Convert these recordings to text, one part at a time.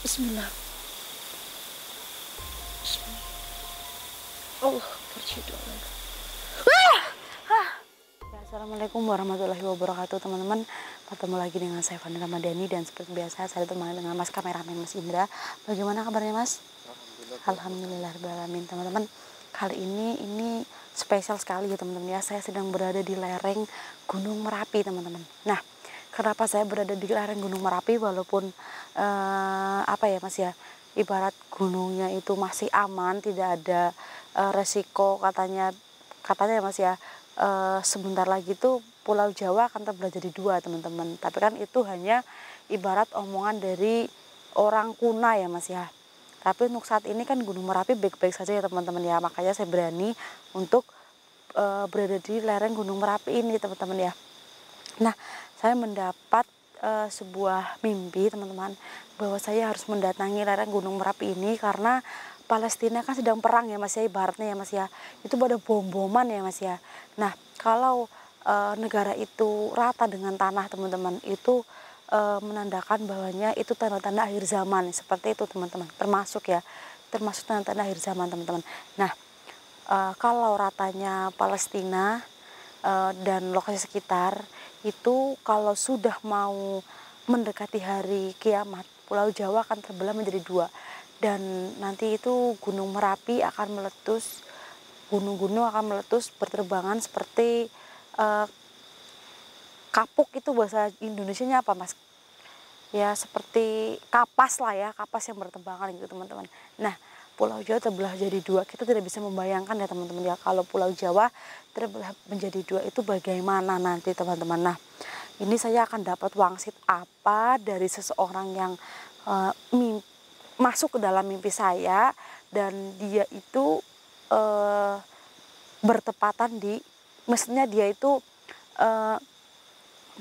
Bismillah. Bismillah. Allah bersyukur. Assalamualaikum warahmatullahi wabarakatuh teman-teman. Bertemu lagi dengan saya Fani Ramadhani dan seperti biasa saya ditemani dengan Mas kameramen Mas Indra. Bagaimana kabarnya Mas? Alhamdulillahirobbilalamin teman-teman. Kali ini spesial sekali ya teman-teman ya. Saya sedang berada di lereng Gunung Merapi teman-teman. Nah, kenapa saya berada di lereng Gunung Merapi walaupun Mas ya, ibarat gunungnya itu masih aman, tidak ada resiko katanya ya Mas ya. Sebentar lagi tuh Pulau Jawa akan terbelah jadi dua teman-teman. Tapi kan itu hanya ibarat omongan dari orang kuna ya Mas ya. Tapi untuk saat ini kan Gunung Merapi baik-baik saja ya teman-teman ya. Makanya saya berani untuk berada di lereng Gunung Merapi ini teman-teman ya. Nah, saya mendapat sebuah mimpi teman-teman bahwa saya harus mendatangi lereng Gunung Merapi ini karena Palestina kan sedang perang ya Mas ya, ibaratnya ya Mas ya. Itu pada bom-boman ya Mas ya. Nah, kalau negara itu rata dengan tanah teman-teman, itu menandakan bahwanya itu tanda-tanda akhir zaman seperti itu teman-teman. Termasuk tanda-tanda akhir zaman teman-teman. Nah, kalau ratanya Palestina dan lokasi sekitar itu kalau sudah mau mendekati hari kiamat, Pulau Jawa akan terbelah menjadi dua. Dan nanti itu Gunung Merapi akan meletus, gunung-gunung akan meletus berterbangan seperti kapuk, itu bahasa Indonesianya apa Mas? Ya seperti kapas lah ya, kapas yang berterbangan gitu teman-teman. Nah, Pulau Jawa terbelah jadi dua, kita tidak bisa membayangkan ya teman-teman ya, kalau Pulau Jawa terbelah menjadi dua itu bagaimana nanti teman-teman. Nah, ini saya akan dapat wangsit apa dari seseorang yang masuk ke dalam mimpi saya, dan dia itu bertepatan maksudnya dia itu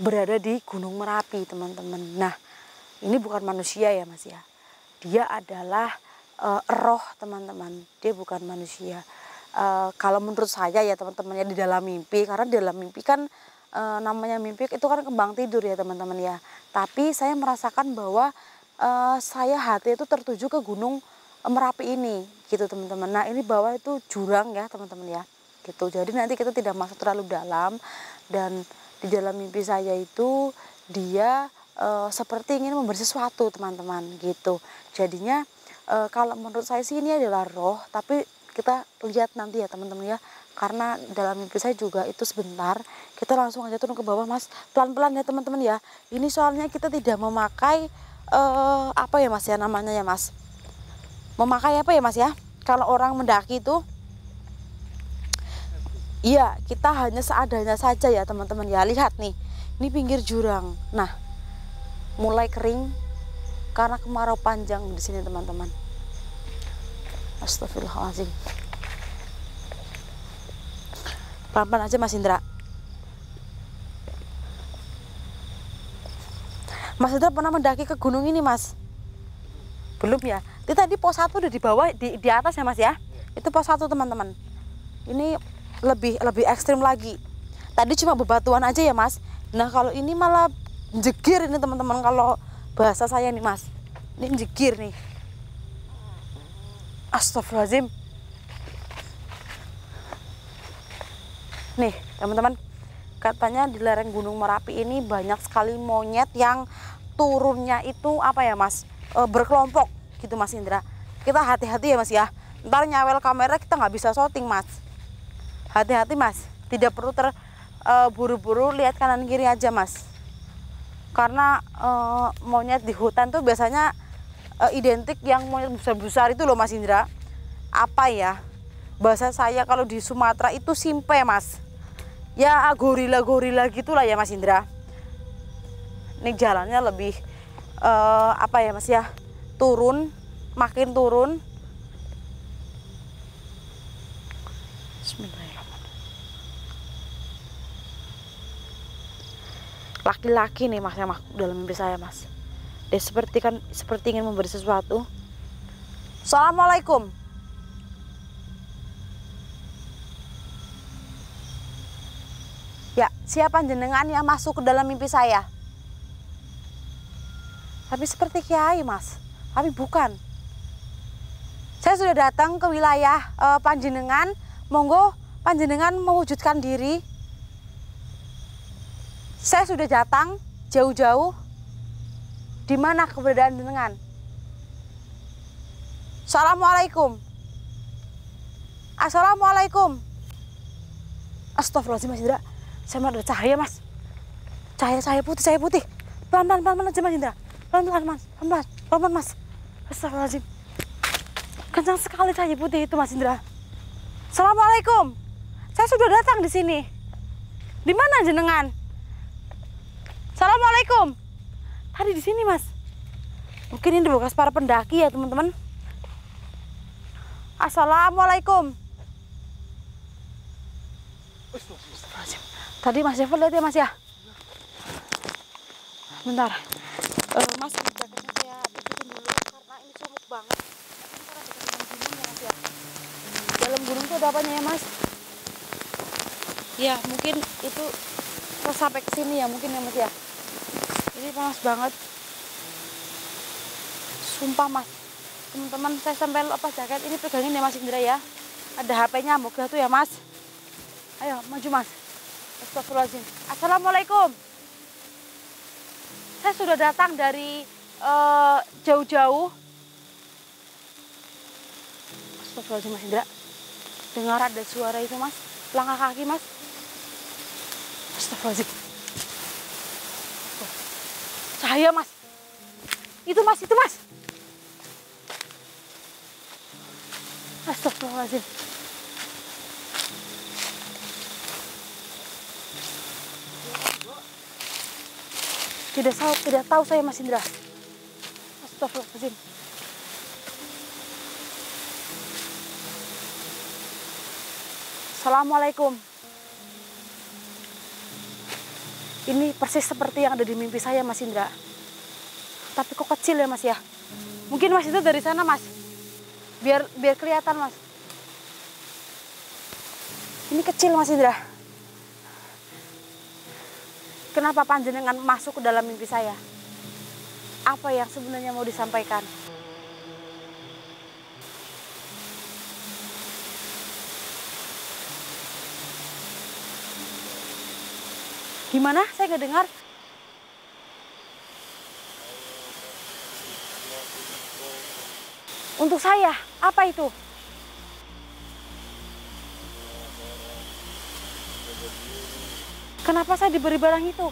berada di Gunung Merapi teman-teman. Nah, ini bukan manusia ya Mas ya, dia adalah roh teman-teman, dia bukan manusia. Kalau menurut saya ya teman-teman ya, di dalam mimpi, karena di dalam mimpi kan namanya mimpi itu kan kembang tidur ya teman-teman ya. Tapi saya merasakan bahwa hati itu tertuju ke Gunung Merapi ini gitu teman-teman. Nah, ini bawah itu jurang ya teman-teman ya gitu. Jadi nanti kita tidak masuk terlalu dalam, dan di dalam mimpi saya itu dia seperti ingin memberi sesuatu teman-teman gitu. Jadinya kalau menurut saya sih ini adalah roh, tapi kita lihat nanti ya teman-teman ya, karena dalam mimpi saya juga itu sebentar. Kita langsung aja turun ke bawah Mas, pelan-pelan ya teman-teman ya. Ini soalnya kita tidak memakai apa ya Mas ya namanya ya Mas, memakai apa ya Mas ya, kalau orang mendaki itu iya, kita hanya seadanya saja ya teman-teman ya. Lihat nih, ini pinggir jurang. Nah, mulai kering karena kemarau panjang di sini teman-teman. Astagfirullahaladzim. Pelan-pelan aja Mas Indra. Mas Indra pernah mendaki ke gunung ini Mas? Belum ya? Itu tadi pos 1 udah di bawah, di atas ya Mas ya? Itu pos 1 teman-teman. Ini lebih ekstrim lagi. Tadi cuma bebatuan aja ya Mas. Nah, kalau ini malah jegir ini teman-teman, kalau bahasa saya nih Mas. Ini jegir nih. Astagfirullahaladzim. Nih teman-teman, katanya di lereng Gunung Merapi ini banyak sekali monyet yang turunnya itu apa ya Mas, berkelompok gitu Mas Indra. Kita hati-hati ya Mas ya, ntar nyawel kamera kita nggak bisa syuting Mas. Hati-hati Mas, tidak perlu buru-buru lihat kanan kiri aja Mas, karena monyet di hutan tuh biasanya identik yang monyet besar-besar itu loh Mas Indra. Apa ya bahasa saya, kalau di Sumatera itu simpe Mas ya, gorila-gorila gitulah ya Mas Indra. Ini jalannya lebih apa ya Mas ya, turun, makin turun. Bismillahirrahmanirrahim. Laki-laki nih Mas yang masuk dalam mimpi saya Mas. Dia seperti ingin memberi sesuatu. Assalamualaikum. Ya, siapa jenengan yang masuk ke dalam mimpi saya? Tapi seperti kiai Mas, Tapi bukan. Saya sudah datang ke wilayah panjenengan, monggo panjenengan mewujudkan diri. Saya sudah datang jauh-jauh. Di mana keberadaan jenengan? Assalamualaikum. Assalamualaikum. Astagfirullahaladzim Mas Indra. Saya ada cahaya Mas. Cahaya putih. Pelan-pelan aja Mas Indra. Pelan-pelan Mas. Astagfirullahaladzim. Kencang sekali cahaya putih itu Mas Indra. Assalamualaikum. Saya sudah datang di sini. Di mana jenengan? Assalamualaikum. Tadi di sini Mas. Mungkin ini bekas para pendaki ya teman-teman. Assalamualaikum. Tadi Mas Jafar lihat ya Mas ya. Bentar. Mas jaketnya saya tutupin dulu karena ini sumuk banget. Ini karena dekat dengan gunung ya Mas ya. Dalam gunung tuh ada apanya ya Mas? Ya mungkin itu sampai ke sini ya mungkin ya Mas ya. Ini panas banget. Sumpah Mas. Teman-teman saya sampai lepas jaket ini pegangin ya Mas Indra ya. Ada HP-nya moga tuh ya Mas. Ayo maju Mas. Astagfirullahaladzim. Assalamualaikum. Saya sudah datang dari jauh-jauh. Astagfirullahaladzim Mas Indra. Dengar ada suara itu Mas. Langkah kaki Mas. Astagfirullahaladzim. Cahaya Mas. Itu Mas. Astagfirullahaladzim. Tidak tahu saya Mas Indra. Astagfirullahaladzim. Assalamualaikum. Ini persis seperti yang ada di mimpi saya Mas Indra. Tapi kok kecil ya Mas ya? Mungkin Mas itu dari sana Mas. Biar kelihatan Mas. Ini kecil Mas Indra. Kenapa panjenengan masuk ke dalam mimpi saya? Apa yang sebenarnya mau disampaikan? Gimana? Saya nggak dengar. Untuk saya, apa itu? Kenapa saya diberi barang itu?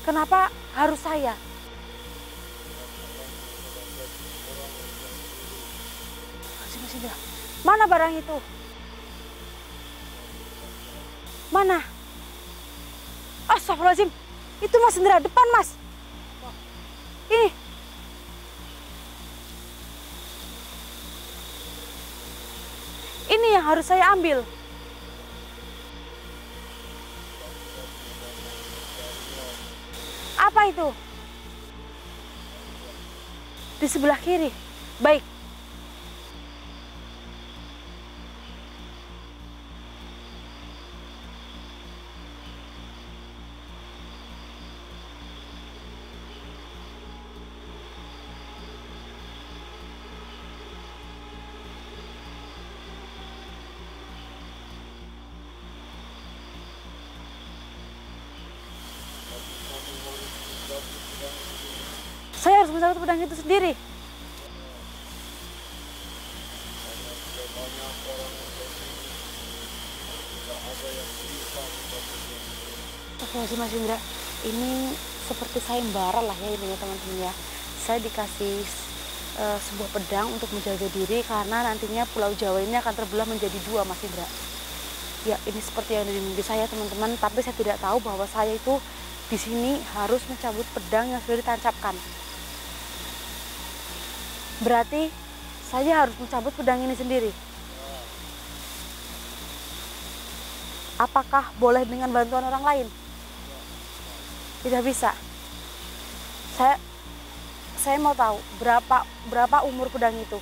Kenapa harus saya? Mana barang itu? Mana? Astagfirullahaladzim. Itu Mas Indra, depan Mas. Ini. Ini yang harus saya ambil. Apa itu? Di sebelah kiri. Baik. Saya harus mencabut pedang itu sendiri. Astagfirullahaladzim Mas Indra, ini seperti sayembara lah ya ini teman-teman ya. Saya dikasih sebuah pedang untuk menjaga diri karena nantinya Pulau Jawa ini akan terbelah menjadi dua Mas Indra. Ya ini seperti yang ada di mimpi saya teman-teman, tapi saya tidak tahu bahwa saya itu di sini harus mencabut pedang yang sudah ditancapkan. Berarti saya harus mencabut pedang ini sendiri. Apakah boleh dengan bantuan orang lain? Tidak bisa. Saya mau tahu berapa umur pedang itu.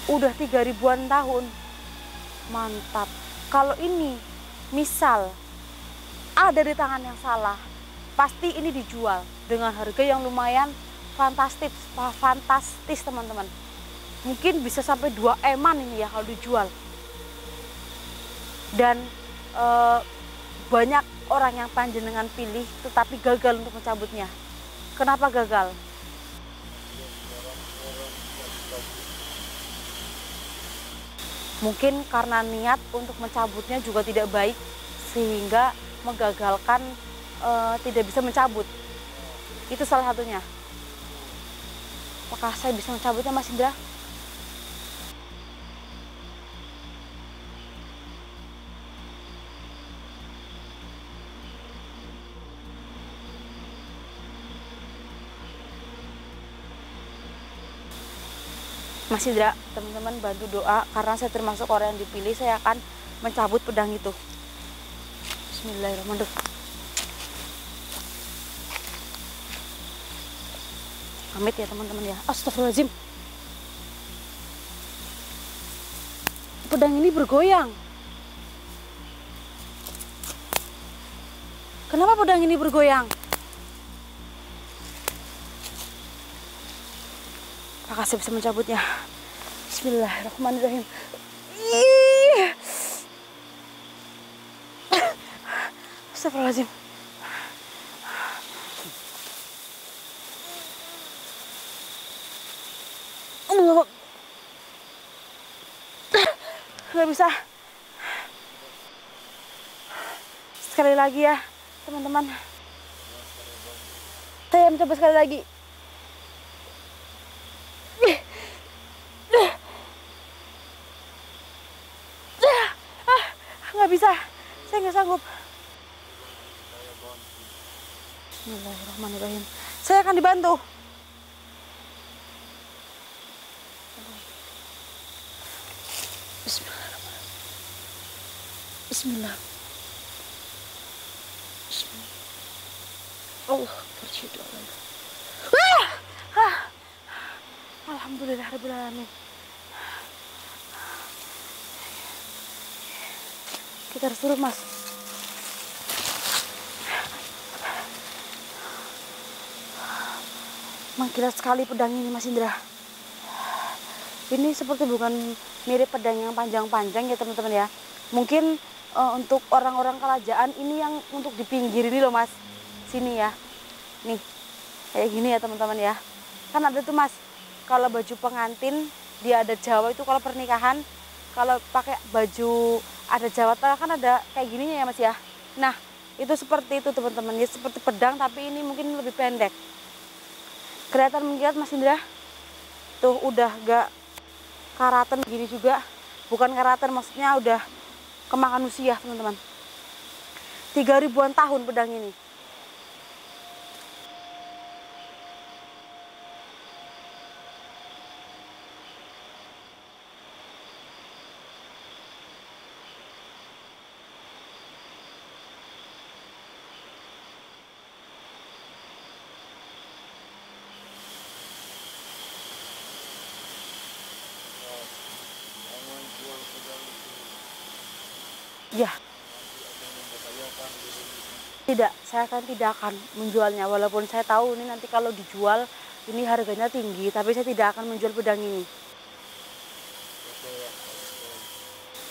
Udah 3000-an tahun. Mantap. Kalau ini misal ada di tangan yang salah, pasti ini dijual dengan harga yang lumayan fantastis, fantastis teman-teman. Mungkin bisa sampai 2 eman ini ya kalau dijual. Dan banyak orang yang panjenengan pilih tetapi gagal untuk mencabutnya. Kenapa gagal? Mungkin karena niat untuk mencabutnya juga tidak baik, sehingga menggagalkan tidak bisa mencabut. Itu salah satunya. Apakah saya bisa mencabutnya, Mas Indra? Mas Indra, teman-teman bantu doa, karena saya termasuk orang yang dipilih, saya akan mencabut pedang itu. Bismillahirrahmanirrahim. Amit ya teman-teman ya. Astagfirullahaladzim. Pedang ini bergoyang. Kenapa pedang ini bergoyang? Apakah saya bisa mencabutnya? Bismillahirrahmanirrahim. Astagfirullahaladzim. Nggak bisa. Sekali lagi ya teman-teman. Saya mencoba sekali lagi. Nggak bisa, saya nggak sanggup. Bismillahirrahmanirrahim. Saya akan dibantu. Bismillahirrahmanirrahim. Bismillah. Bismillah. Allah bersyukur. Alhamdulillahirabbil alamin. Kita harus turun, Mas. Mengkilat sekali pedang ini, Mas Indra. Ini seperti bukan mirip pedang yang panjang-panjang ya teman-teman ya. Mungkin untuk orang-orang kerajaan ini yang untuk di pinggir ini loh, Mas. Sini ya. Nih. Kayak gini ya teman-teman ya. Kan ada tuh, Mas. Kalau baju pengantin dia ada Jawa itu kalau pernikahan, kalau pakai baju ada Jawa Tengah kan ada kayak gininya ya, Mas ya. Nah, itu seperti itu teman-teman. Ya seperti pedang tapi ini mungkin lebih pendek. Kelihatan mengkilat, Mas Indra? Tuh udah gak karatan gini juga. Bukan karatan, maksudnya udah kemakan usia teman-teman. 3000-an tahun pedang ini. Ya. Tidak, saya tidak akan menjualnya. Walaupun saya tahu ini nanti kalau dijual ini harganya tinggi, tapi saya tidak akan menjual pedang ini.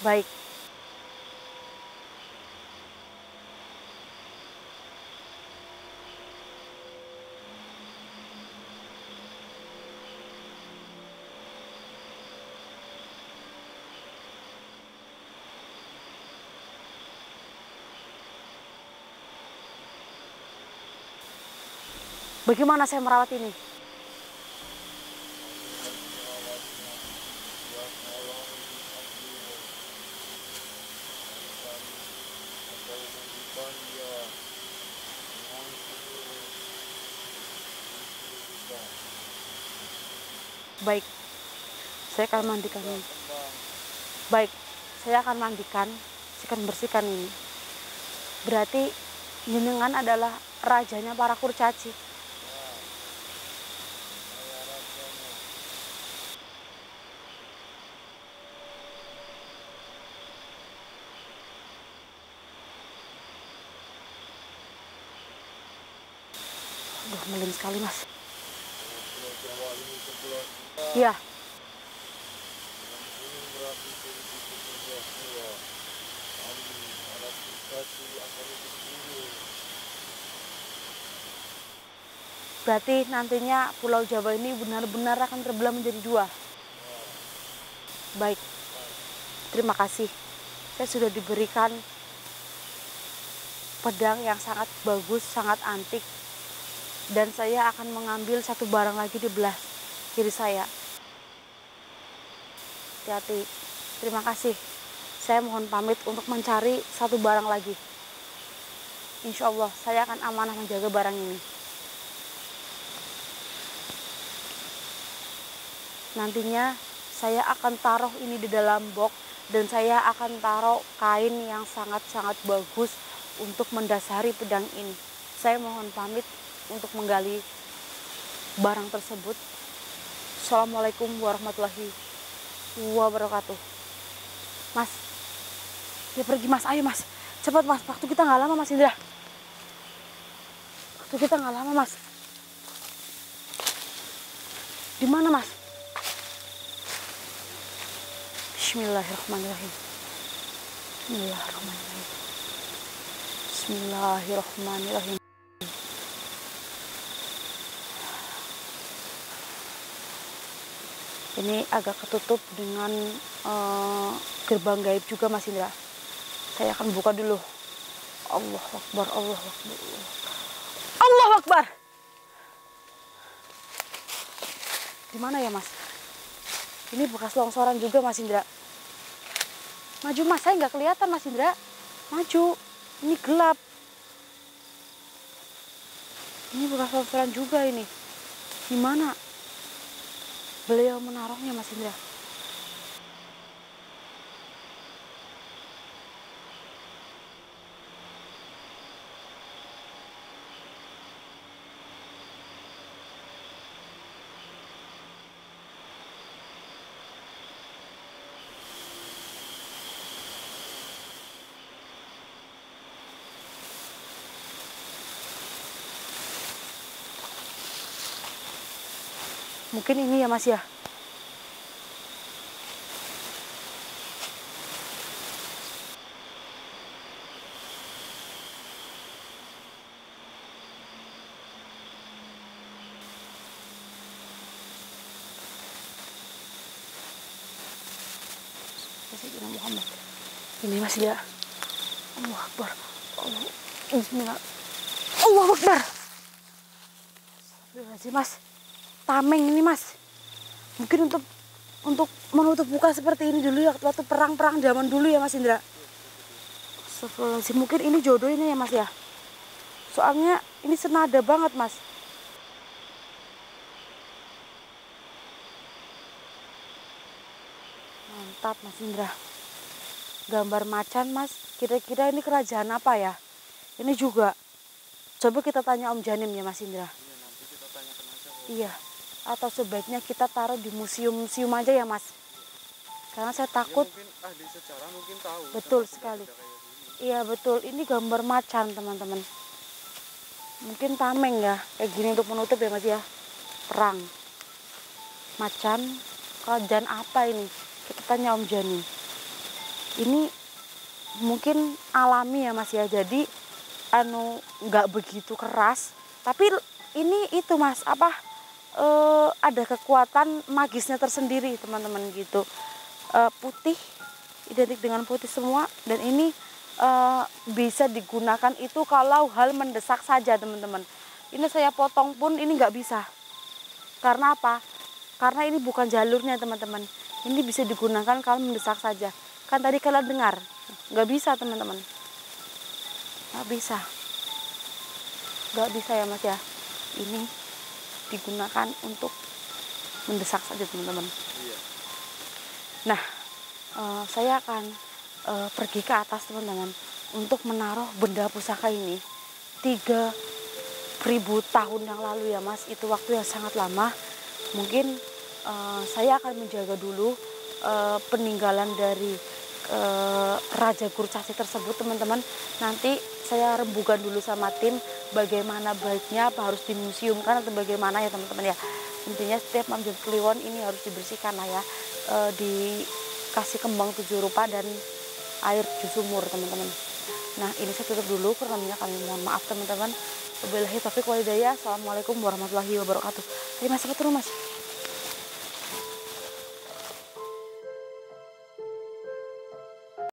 Baik. Bagaimana saya merawat ini? Baik, saya akan mandikan ini. Baik, saya akan mandikan, saya akan bersihkan ini. Berarti jenengan adalah rajanya para kurcaci. Aduh, melin sekali mas. Iya. Berarti nantinya Pulau Jawa ini benar-benar akan terbelah menjadi dua. Baik, terima kasih. Saya sudah diberikan pedang yang sangat bagus, sangat antik. Dan saya akan mengambil satu barang lagi di belah kiri saya. Hati-hati. Terima kasih. Saya mohon pamit untuk mencari satu barang lagi. Insya Allah saya akan amanah menjaga barang ini. Nantinya saya akan taruh ini di dalam box dan saya akan taruh kain yang sangat-sangat bagus untuk mendasari pedang ini. Saya mohon pamit untuk menggali barang tersebut. Assalamualaikum warahmatullahi wabarakatuh. Mas, dia pergi mas, ayo mas, cepat mas, waktu kita nggak lama mas Indra. Waktu kita nggak lama mas. Di mana mas? Bismillahirrahmanirrahim. Bismillahirrahmanirrahim. Bismillahirrahmanirrahim. Ini agak ketutup dengan gerbang gaib juga Mas Indra. Saya akan buka dulu. Allahu Akbar, Allahu Akbar. Allahu Akbar. Di mana ya Mas? Ini bekas longsoran juga Mas Indra. Maju Mas, saya nggak kelihatan Mas Indra. Maju, ini gelap. Ini bekas longsoran juga ini. Di mana beliau menaruhnya Mas Indra? Mungkin ini ya Mas ya. Muhammad. Ini Mas ya. Allahu Akbar. Allah. Bismillah. Allahu Akbar. Astagfirullahaladzim Mas. Tameng ini Mas. Mungkin untuk menutup muka seperti ini dulu ya, waktu perang-perang zaman dulu ya Mas Indra. Astagfirullahaladzim. Mungkin ini jodoh ini ya Mas ya. Soalnya ini senada banget Mas. Mantap Mas Indra. Gambar macan Mas. Kira-kira ini kerajaan apa ya? Ini juga. Coba kita tanya Om Janim ya Mas Indra. Iya, nanti kita tanyakan aja. Iya. Atau sebaiknya kita taruh di museum-museum aja ya Mas. Karena saya takut. Ya, mungkin ahli sejarah mungkin tahu. Betul sekali. Iya betul. Ini gambar macan teman-teman. Mungkin tameng ya. Kayak gini untuk menutup ya Mas ya. Perang. Macan. Kerajaan apa ini? Kita tanya Om Jani. Ini mungkin alami ya Mas ya. Jadi nggak begitu keras. Tapi ini itu Mas. Ada kekuatan magisnya tersendiri teman-teman gitu. Putih, identik dengan putih semua, dan ini bisa digunakan itu kalau hal mendesak saja teman-teman. Ini saya potong pun ini nggak bisa. Karena apa? Karena ini bukan jalurnya teman-teman. Ini bisa digunakan kalau mendesak saja. Kan tadi kalian dengar, nggak bisa teman-teman. Nggak bisa. Nggak bisa ya Mas ya. Ini digunakan untuk mendesak saja teman-teman. Iya. Nah, saya akan pergi ke atas teman-teman untuk menaruh benda pusaka ini. 3.000 tahun yang lalu ya Mas, itu waktu yang sangat lama. Mungkin saya akan menjaga dulu peninggalan dari raja kurcaci tersebut teman-teman. Nanti saya rembukan dulu sama tim bagaimana baiknya, apa harus dimuseumkan atau bagaimana ya teman-teman ya. Intinya setiap ambil kliwon ini harus dibersihkan lah ya, dikasih kembang 7 rupa dan air 7 sumur teman-teman. Nah ini saya tutup dulu, kurang lebihnya kami mohon maaf teman-teman. Wabillahi taufiq wal hidayah. Assalamualaikum warahmatullahi wabarakatuh. Terima kasih mas.